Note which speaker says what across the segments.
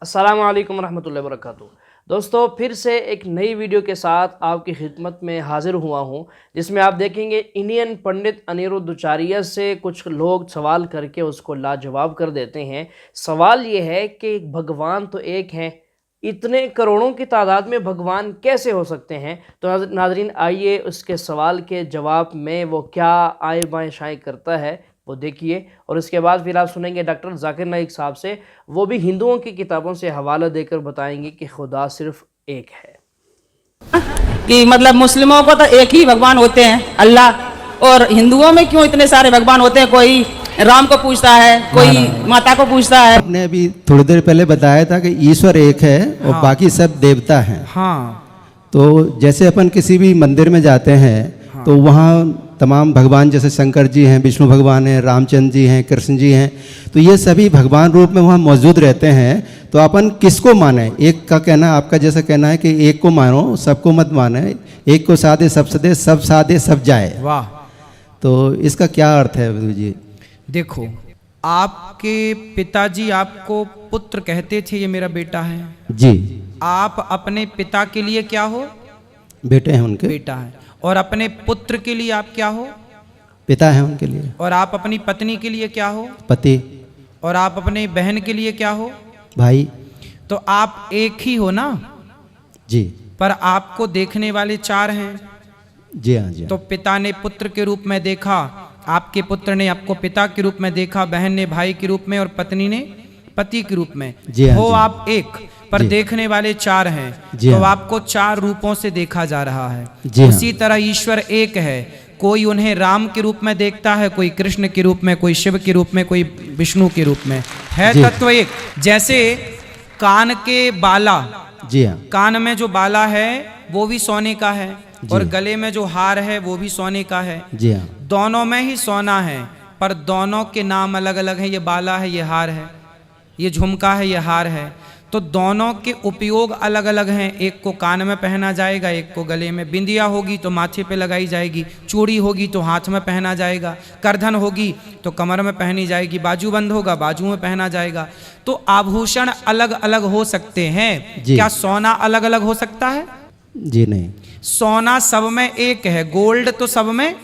Speaker 1: अस्सलाम वालेकुम रहमतुल्लाहि व बरकातुहू। दोस्तों, फिर से एक नई वीडियो के साथ आपकी खिदमत में हाजिर हुआ हूँ, जिसमें आप देखेंगे इंडियन पंडित अनिरुद्धाचार्य से कुछ लोग सवाल करके उसको लाजवाब कर देते हैं। सवाल ये है कि भगवान तो एक हैं, इतने करोड़ों की तादाद में भगवान कैसे हो सकते हैं? तो नाज़रीन, आइए उसके सवाल के जवाब में वो क्या आए बाएँ शाएँ करता है वो देखिए, और उसके बाद फिर आप सुनेंगे डॉक्टर जाकिर नाइक साहब से, वो भी हिंदुओं की किताबों से हवाला देकर बताएंगे कि खुदा सिर्फ एक है।
Speaker 2: कि मतलब मुस्लिमों को तो एक ही भगवान होते हैं अल्लाह, और हिंदुओं में क्यों इतने सारे भगवान होते हैं? कोई राम को पूछता है, कोई माता को पूछता है।
Speaker 3: आपने अभी थोड़ी देर पहले बताया था कि ईश्वर एक है और बाकी सब देवता हैं।
Speaker 4: हाँ।
Speaker 3: तो जैसे अपन किसी भी मंदिर में जाते हैं तो वहाँ तमाम भगवान, जैसे शंकर जी हैं, विष्णु भगवान हैं, रामचंद्र जी हैं, कृष्ण जी हैं, तो ये सभी भगवान रूप में वहाँ मौजूद रहते हैं। तो अपन किसको माने? एक का कहना, आपका जैसा कहना है कि एक को मानो, सबको मत माने, एक को साधे सब सदे, सब साधे सब जाए।
Speaker 4: वाह।
Speaker 3: तो इसका क्या अर्थ है विदु जी?
Speaker 4: देखो, आपके पिताजी आपको पुत्र कहते थे, ये मेरा बेटा है।
Speaker 3: जी।
Speaker 4: आप अपने पिता के लिए क्या हो?
Speaker 3: बेटे हैं उनके।
Speaker 4: बेटा है। और अपने पुत्र के लिए आप क्या हो?
Speaker 3: पिता है उनके लिए।
Speaker 4: और आप अपनी पत्नी के लिए क्या हो?
Speaker 3: पति।
Speaker 4: और आप अपने बहन के लिए क्या हो?
Speaker 3: भाई।
Speaker 4: तो आप एक ही हो ना?
Speaker 3: जी।
Speaker 4: पर आपको देखने वाले चार हैं।
Speaker 3: जी हाँ, जी।
Speaker 4: तो पिता ने पुत्र के रूप में देखा, आपके पुत्र ने आपको पिता के रूप में देखा, बहन ने भाई के रूप में, और पत्नी ने पति के रूप में।
Speaker 3: जी हाँ,
Speaker 4: हो
Speaker 3: जी।
Speaker 4: आप एक, पर देखने वाले चार हैं।
Speaker 3: जी
Speaker 4: तो
Speaker 3: हाँ।
Speaker 4: आपको चार रूपों से देखा जा रहा है।
Speaker 3: जी हाँ।
Speaker 4: उसी तरह ईश्वर एक है। कोई उन्हें राम के रूप में देखता है, कोई कृष्ण के रूप में, कोई शिव के रूप में, कोई विष्णु के रूप में है।
Speaker 3: जी।
Speaker 4: तत्व एक। जैसे कान के बाला,
Speaker 3: जी हाँ।
Speaker 4: कान में जो बाला है वो भी सोने का है,
Speaker 3: जी।
Speaker 4: और गले में जो हार है वो भी सोने का है।
Speaker 3: जी हाँ।
Speaker 4: दोनों में ही सोना है, पर दोनों के नाम अलग अलग हैं। ये बाला है, ये हार है, ये झुमका है, ये हार है। तो दोनों के उपयोग अलग अलग हैं। एक को कान में पहना जाएगा, एक को गले में। बिंदिया होगी तो माथे पे लगाई जाएगी, चूड़ी होगी तो हाथ में पहना जाएगा, करधन होगी तो कमर में पहनी जाएगी, बाजूबंद होगा बाजू में पहना जाएगा। तो आभूषण अलग अलग हो सकते हैं। क्या सोना अलग अलग हो सकता है?
Speaker 3: जी नहीं।
Speaker 4: सोना सब में एक है, गोल्ड तो सब में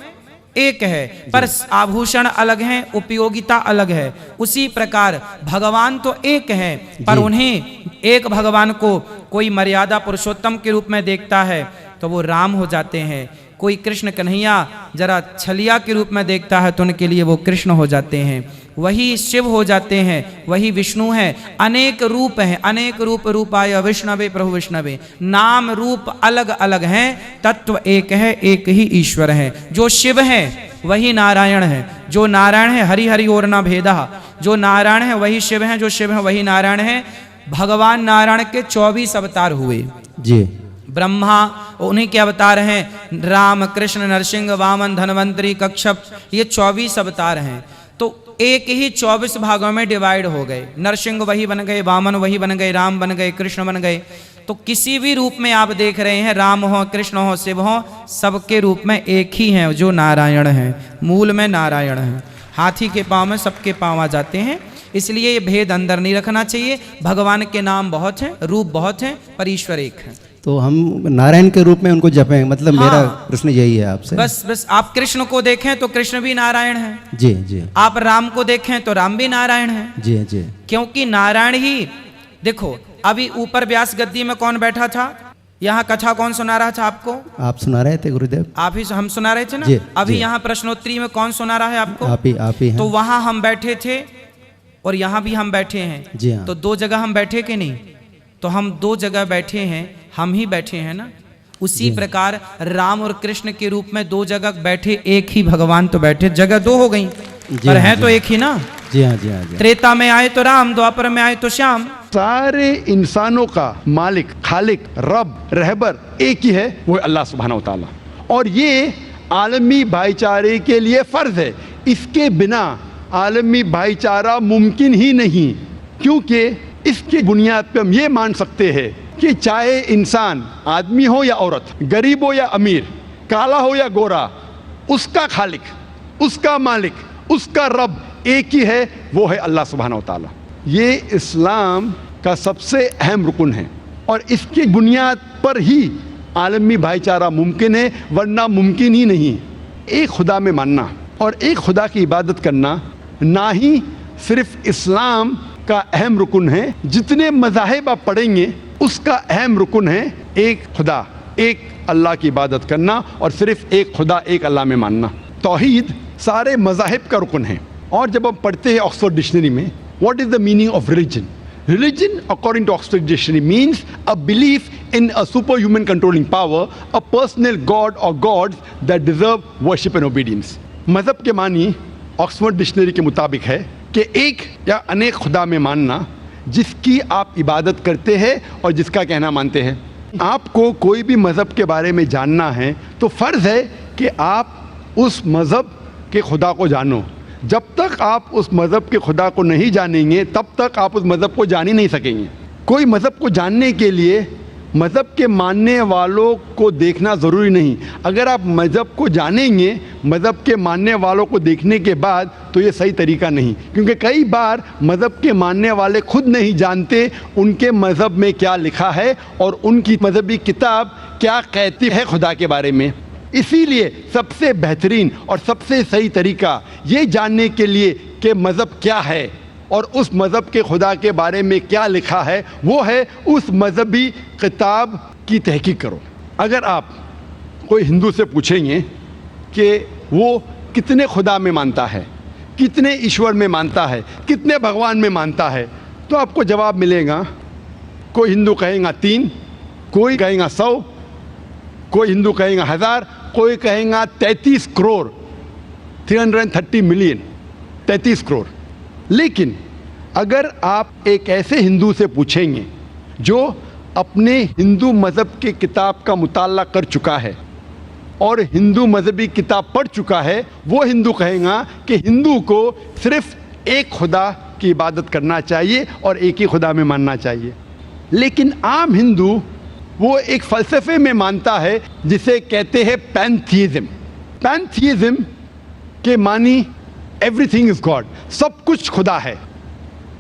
Speaker 4: एक है, पर आभूषण अलग हैं, उपयोगिता अलग है। उसी प्रकार भगवान तो एक है, पर उन्हें एक भगवान को कोई मर्यादा पुरुषोत्तम के रूप में देखता है तो वो राम हो जाते हैं। कोई कृष्ण कन्हैया जरा छलिया के रूप में देखता है तो उनके लिए वो कृष्ण हो जाते हैं, वही शिव हो जाते हैं, वही विष्णु है। अनेक रूप हैं, अनेक रूप रूपाय विष्णवे प्रभु विष्णवे। नाम रूप अलग अलग हैं, तत्व एक है, एक ही ईश्वर है। जो शिव है वही नारायण है, जो नारायण है हरि हरि और न भेदा। जो नारायण है वही शिव है, जो शिव है वही नारायण है। भगवान नारायण के 24 अवतार हुए।
Speaker 3: जी।
Speaker 4: ब्रह्मा उन्हीं के अवतार हैं, राम कृष्ण नरसिंह वामन धन्वंतरी कच्छप, ये 24 अवतार हैं। तो एक ही 24 भागों में डिवाइड हो गए। नरसिंह वही बन गए, वामन वही बन गए, राम बन गए, कृष्ण बन गए। तो किसी भी रूप में आप देख रहे हैं, राम हो, कृष्ण हो, शिव हो, सबके रूप में एक ही हैं, जो नारायण हैं, मूल में नारायण हैं। हाथी के पाँव में सबके पाँव आ जाते हैं, इसलिए ये भेद अंदर नहीं रखना चाहिए। भगवान के नाम बहुत हैं, रूप बहुत हैं, पर ईश्वर एक है।
Speaker 3: तो हम नारायण के रूप में उनको जपें, मतलब मेरा प्रश्न यही है आपसे।
Speaker 4: बस आप कृष्ण को देखें तो कृष्ण भी नारायण है।
Speaker 3: जी जी।
Speaker 4: आप राम को देखें तो राम भी नारायण है।
Speaker 3: जी जी।
Speaker 4: क्योंकि नारायण ही, देखो अभी ऊपर व्यास गद्दी में कौन बैठा था? यहाँ कथा कौन सुना रहा था आपको?
Speaker 3: आप सुना रहे थे गुरुदेव।
Speaker 4: आप ही, हम सुना रहे थे ना।
Speaker 3: जी,
Speaker 4: अभी
Speaker 3: जी।
Speaker 4: यहाँ प्रश्नोत्तरी में कौन सुना रहा है आपको?
Speaker 3: आप ही हैं।
Speaker 4: तो वहां हम बैठे थे और यहाँ भी हम बैठे हैं।
Speaker 3: जी हाँ।
Speaker 4: तो दो जगह हम बैठे कि नहीं? तो हम दो जगह बैठे हैं, हम ही बैठे हैं ना। उसी प्रकार राम और कृष्ण के रूप में दो जगह बैठे, एक ही भगवान तो बैठे, जगह दो हो गई, पर
Speaker 3: हाँ,
Speaker 4: है तो एक ही ना।
Speaker 3: जी हाँ, जी हाँ, जी।
Speaker 4: त्रेता में आए तो राम, द्वापर में आए तो श्याम।
Speaker 5: सारे इंसानों का मालिक, खालिक, रब, रहबर एक ही है, वो है अल्लाह सुब्हानहू व तआला। और ये आलमी भाईचारे के लिए फर्ज है। इसके बिना आलमी भाईचारा मुमकिन ही नहीं, क्योंकि इसकी बुनियाद पे हम ये मान सकते हैं कि चाहे इंसान आदमी हो या औरत, गरीब हो या अमीर, काला हो या गोरा, उसका खालिक, उसका मालिक, उसका रब एक ही है, वो है अल्लाह सुब्हानहू व तआला। ये इस्लाम का सबसे अहम रुकन है और इसकी बुनियाद पर ही आलमी भाईचारा मुमकिन है, वरना मुमकिन ही नहीं। एक खुदा में मानना और एक खुदा की इबादत करना ना ही सिर्फ इस्लाम का अहम रुकन है, जितने मज़ाहिब आप पढ़ेंगे उसका अहम रुकन है एक खुदा, एक अल्लाह की इबादत करना और सिर्फ एक खुदा, एक अल्लाह में मानना। तौहीद सारे मज़ाहिब का रुकन है। और जब हम पढ़ते हैं ऑक्सफोर्ड डिक्शनरी में, what is the meaning of religion? Religion, according to Oxford Dictionary, means a belief in a superhuman controlling power, a personal god or gods that deserve worship and obedience. मज़हब के मानी Oxford dictionary के मुताबिक है कि एक या अनेक खुदा में मानना जिसकी आप इबादत करते हैं और जिसका कहना मानते हैं। आपको कोई भी मज़हब के बारे में जानना है तो फ़र्ज़ है कि आप उस मज़हब के खुदा को जानो। जब तक आप उस मज़हब के खुदा को नहीं जानेंगे तब तक आप उस मज़हब को जान ही नहीं सकेंगे। कोई मज़हब को जानने के लिए मज़हब के मानने वालों को देखना ज़रूरी नहीं। अगर आप मज़हब को जानेंगे मज़हब के मानने वालों को देखने के बाद तो ये सही तरीका नहीं, क्योंकि कई बार मज़हब के मानने वाले खुद नहीं जानते उनके मज़हब में क्या लिखा है और उनकी मज़हबी किताब क्या कहती है खुदा के बारे में। इसीलिए सबसे बेहतरीन और सबसे सही तरीका ये जानने के लिए कि मज़हब क्या है और उस मज़हब के खुदा के बारे में क्या लिखा है, वो है उस मज़हबी किताब की तहकीक करो। अगर आप कोई हिंदू से पूछेंगे कि वो कितने खुदा में मानता है, कितने ईश्वर में मानता है, कितने भगवान में मानता है, तो आपको जवाब मिलेगा। कोई हिंदू कहेगा 3, कोई कहेगा 100, कोई हिंदू कहेगा 1000, कोई कहेगा 33 करोड़, 330 मिलियन, 33 करोड़। लेकिन अगर आप एक ऐसे हिंदू से पूछेंगे जो अपने हिंदू मज़हब के किताब का मुताला कर चुका है और हिंदू मज़हबी किताब पढ़ चुका है, वो हिंदू कहेगा कि हिंदू को सिर्फ एक खुदा की इबादत करना चाहिए और एक ही खुदा में मानना चाहिए। लेकिन आम हिंदू वो एक फ़लसफ़े में मानता है जिसे कहते हैं पैंथीइज़्म। पैंथीइज़्म के मानी एवरीथिंग इज़ गॉड, सब कुछ खुदा है।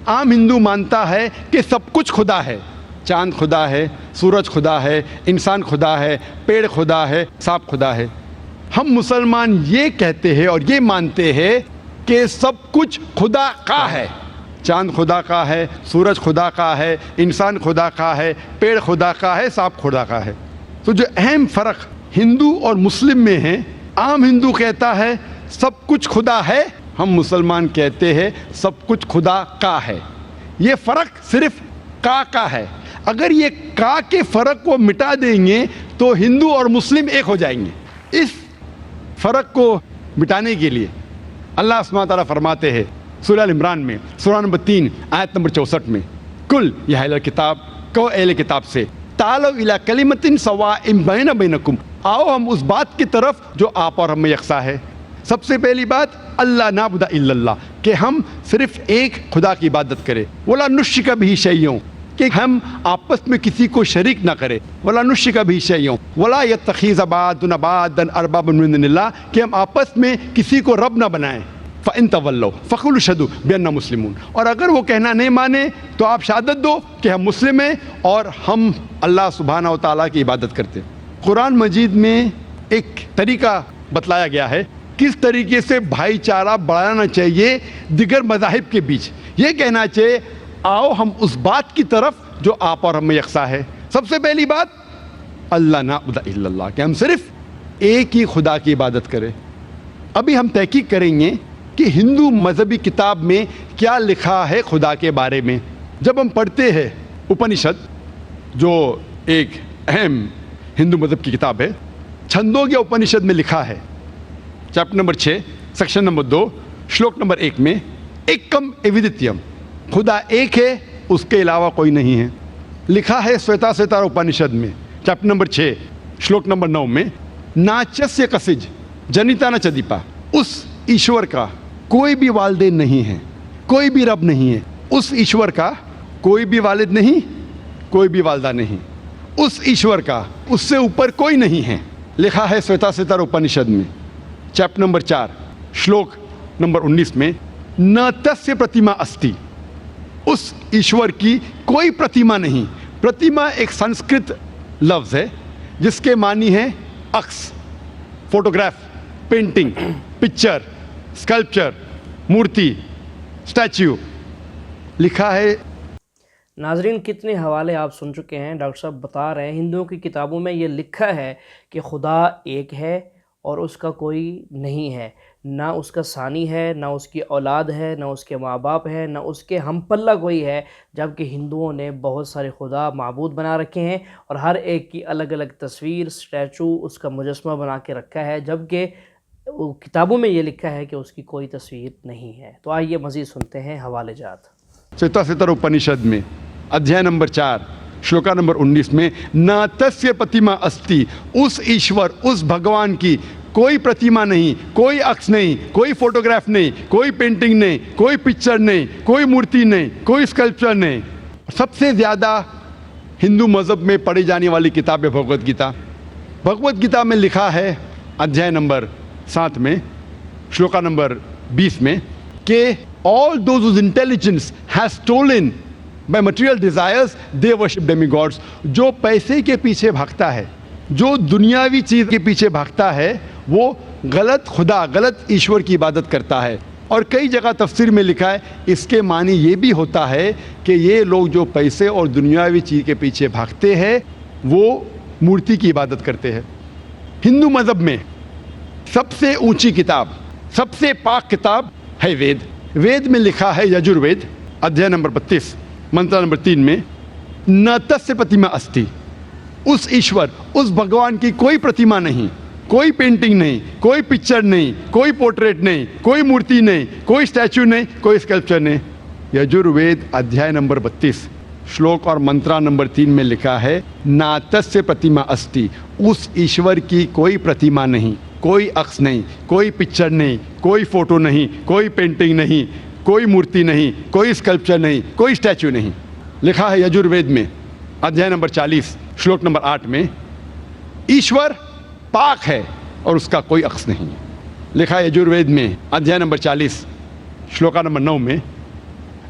Speaker 5: आम हिंदू मानता है कि सब कुछ खुदा है, चांद खुदा है, सूरज खुदा है, इंसान खुदा है, पेड़ खुदा है, सांप खुदा है। हम मुसलमान ये कहते हैं और ये मानते हैं कि सब कुछ खुदा का है, चांद खुदा का है, सूरज खुदा का है, इंसान खुदा का है, पेड़ खुदा का है, सांप खुदा का है। तो जो अहम फ़र्क हिंदू और मुस्लिम में है, आम हिंदू कहता है सब कुछ खुदा है, हम मुसलमान कहते हैं सब कुछ खुदा का है। ये फ़र्क सिर्फ का है। अगर ये का के फ़र्क को मिटा देंगे तो हिंदू और मुस्लिम एक हो जाएंगे। इस फ़र्क को मिटाने के लिए अल्लाह सुब्हानहू तआला फरमाते हैं सूरह अल इमरान में, सूरह नंबर 3 आयत नंबर 64 में, कुल या अहल किताब, कहो अहले किताब से, तालो इला कलिमतिन सवाइम बैना बैनकुम, आओ हम उस बात की तरफ जो आप और हम में यकसा है। सबसे पहली बात अल्लाह नाबुदा इल्लल्लाह, कि हम सिर्फ एक खुदा की इबादत करें। वला नुश्रिका बिही शैय्यन, कि हम आपस में किसी को शरीक ना करें। वला नुश्रिका बिही शैय्यन वला यत्तखिज़ बादुन बादन अरबाबन मिन दुनिल्लाह, कि हम आपस में किसी को रब ना बनाएं। फ़इन तवल्लौ फ़क़ुलू अशहदू बिअन्ना मुस्लिमून, और अगर वो कहना नहीं माने तो आप शहादत दो कि हम मुस्लिम हैं और हम अल्लाह सुब्हानहू तआला की इबादत करते हैं। कुरान मजीद में एक तरीका बतलाया गया है किस तरीके से भाईचारा बढ़ाना चाहिए दिगर मज़ाहिब के बीच। ये कहना चाहिए आओ हम उस बात की तरफ जो आप और हम में यकसा है। सबसे पहली बात अल्लाह नाबुदा इल्लल्लाह, कि हम सिर्फ एक ही खुदा की इबादत करें। अभी हम तहकीक करेंगे कि हिंदू मज़हबी किताब में क्या लिखा है खुदा के बारे में। जब हम पढ़ते हैं उपनिषद, जो एक अहम हिंदू मज़हब की किताब है, छंदोग्य उपनिषद में लिखा है, चैप्टर नंबर 6 सेक्शन नंबर 2 श्लोक नंबर 1 में, एकम एविदित्यम, खुदा एक है, उसके अलावा कोई नहीं है। लिखा है श्वेताश्वेतार उपनिषद में चैप्टर नंबर 6 श्लोक नंबर 9 में, नाचस्य कसिज जनिता न चदीपा, उस ईश्वर का कोई भी वालिदैन नहीं है, कोई भी रब नहीं है। उस ईश्वर का कोई भी वालिद नहीं, कोई भी वालदा नहीं, उस ईश्वर का उससे ऊपर कोई नहीं है। लिखा है श्वेताश्वेतार उपनिषद में चैप्टर नंबर 4 श्लोक नंबर 19 में, न तस्य प्रतिमा अस्ति, उस ईश्वर की कोई प्रतिमा नहीं। प्रतिमा एक संस्कृत लफ्ज़ है जिसके मानी है अक्स, फोटोग्राफ, पेंटिंग, पिक्चर, स्कल्पचर, मूर्ति, स्टैच्यू। लिखा है।
Speaker 1: नाजरीन, कितने हवाले आप सुन चुके हैं। डॉक्टर साहब बता रहे हैं हिंदुओं की किताबों में ये लिखा है कि खुदा एक है और उसका कोई नहीं है, ना उसका सानी है, ना उसकी औलाद है, ना उसके माँ बाप है, ना उसके हम पल्ला कोई है। जबकि हिंदुओं ने बहुत सारे खुदा माबूद बना रखे हैं और हर एक की अलग अलग तस्वीर, स्टैचू, उसका मुजस्मा बना के रखा है, जबकि किताबों में ये लिखा है कि उसकी कोई तस्वीर नहीं है। तो आइए मज़ीद सुनते हैं हवाले जात।
Speaker 5: श्वेताश्वेतर उपनिषद में अध्याय नंबर 4 श्लोका नंबर 19 में न तस्य प्रतिमा अस्ति, उस ईश्वर, उस भगवान की कोई प्रतिमा नहीं, कोई अक्ष नहीं, कोई फोटोग्राफ नहीं, कोई पेंटिंग नहीं, कोई पिक्चर नहीं, कोई मूर्ति नहीं, कोई स्कल्पचर नहीं। सबसे ज़्यादा हिंदू मज़हब में पढ़ी जाने वाली किताब है भगवद गीता। भगवद गीता में लिखा है अध्याय नंबर 7 में श्लोका नंबर 20 में कि all those whose intelligence has stolen by material desires they worship demigods। जो पैसे के पीछे भागता है, जो दुनियावी चीज़ के पीछे भागता है, वो गलत खुदा, गलत ईश्वर की इबादत करता है। और कई जगह तफसीर में लिखा है इसके मानी ये भी होता है कि ये लोग जो पैसे और दुनियावी चीज़ के पीछे भागते हैं वो मूर्ति की इबादत करते हैं। हिंदू मज़हब में सबसे ऊंची किताब, सबसे पाक किताब है वेद। वेद में लिखा है यजुर्वेद अध्याय नंबर 32 मंत्र नंबर 3 में न तस्य प्रतिमा अस्ति, उस ईश्वर, उस भगवान की कोई प्रतिमा नहीं, कोई पेंटिंग नहीं, कोई पिक्चर नहीं, कोई पोर्ट्रेट नहीं, कोई मूर्ति नहीं, कोई स्टैचू नहीं, कोई स्कल्पचर नहीं। यजुर्वेद अध्याय नंबर 32 श्लोक और मंत्रा नंबर 3 में लिखा है न तस्य प्रतिमा अस्ति, उस ईश्वर की कोई प्रतिमा नहीं, कोई अक्ष नहीं, कोई पिक्चर नहीं, कोई फोटो नहीं, कोई पेंटिंग नहीं, कोई मूर्ति नहीं, कोई स्कल्पचर नहीं, कोई स्टैचू नहीं। लिखा है यजुर्वेद में अध्याय नंबर 40 श्लोक नंबर 8 में ईश्वर पाक है और उसका कोई अक्ष नहीं है। लिखा है यजुर्वेद में अध्याय नंबर 40 श्लोका नंबर 9 में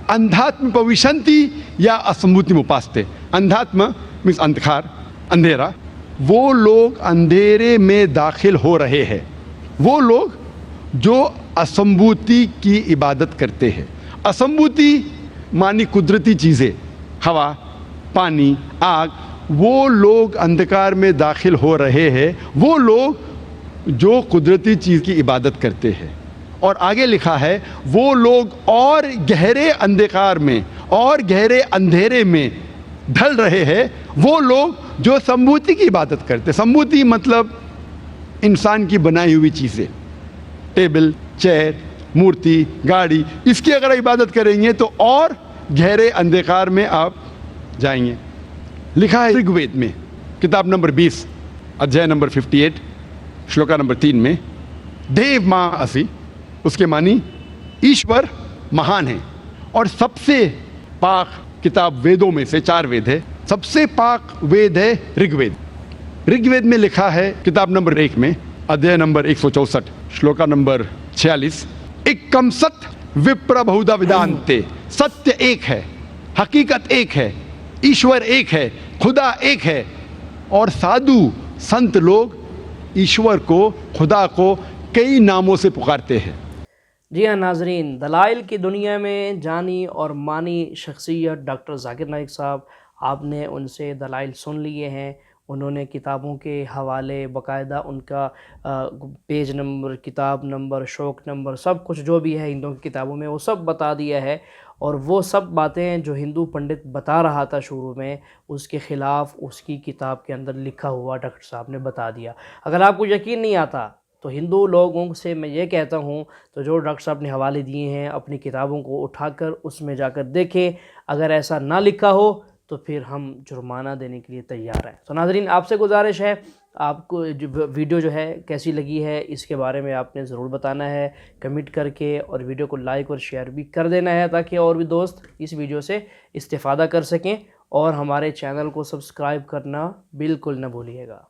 Speaker 5: अंधात्म पविशंति या असंभूति उपासते। अंधात्म मीन्स अंधकार, अंधेरा। वो लोग अंधेरे में दाखिल हो रहे हैं, वो लोग जो असंभूति की इबादत करते हैं। असंभूति मानी कुदरती चीज़ें, हवा, पानी, आग। वो लोग अंधकार में दाखिल हो रहे हैं, वो लोग जो कुदरती चीज़ की इबादत करते हैं। और आगे लिखा है वो लोग और गहरे अंधकार में और गहरे अंधेरे में ढल रहे हैं, वो लोग जो संभूति की इबादत करते। संभूति मतलब इंसान की बनाई हुई चीज़ें, टेबल, चेयर, मूर्ति, गाड़ी, इसकी अगर इबादत करेंगे तो और गहरे अंधकार में आप जाएंगे। लिखा है ऋग्वेद में किताब नंबर 20 अध्याय नंबर 58 श्लोका नंबर 3 में देव माँ असि, उसके मानी ईश्वर महान है। और सबसे पाक किताब वेदों में से 4 वेद है, सबसे पाक वेद है ऋग्वेद। ऋग्वेद में लिखा है किताब नंबर 1 में अध्याय नंबर 164 श्लोका नंबर 46 एकम सत्य विप्र बहुधा विदान्ते। सत्य एक है, हकीकत एक है, ईश्वर एक है, खुदा एक है। और साधु संत लोग ईश्वर को, खुदा को कई नामों से पुकारते हैं।
Speaker 1: जी हाँ नाजरीन, दलाइल की दुनिया में जानी और मानी शख्सियत डॉक्टर जाकिर नाइक साहब, आपने उनसे दलाइल सुन लिए हैं। उन्होंने किताबों के हवाले बाकायदा उनका पेज नंबर, किताब नंबर, शौक नंबर, सब कुछ जो भी है हिंदुओं की किताबों में वो सब बता दिया है। और वो सब बातें जो हिंदू पंडित बता रहा था शुरू में, उसके ख़िलाफ़ उसकी किताब के अंदर लिखा हुआ डॉक्टर साहब ने बता दिया। अगर आपको यकीन नहीं आता तो हिंदू लोगों से मैं ये कहता हूँ तो जो डॉक्टर साहब ने हवाले दिए हैं अपनी किताबों को उठाकर उसमें जाकर देखें। अगर ऐसा ना लिखा हो तो फिर हम जुर्माना देने के लिए तैयार हैं। तो नाज़रीन, आपसे गुजारिश है, आपको जो वीडियो जो है कैसी लगी है इसके बारे में आपने ज़रूर बताना है कमेंट करके, और वीडियो को लाइक और शेयर भी कर देना है ताकि और भी दोस्त इस वीडियो से इस्तेफ़ादा कर सकें। और हमारे चैनल को सब्सक्राइब करना बिल्कुल न भूलिएगा।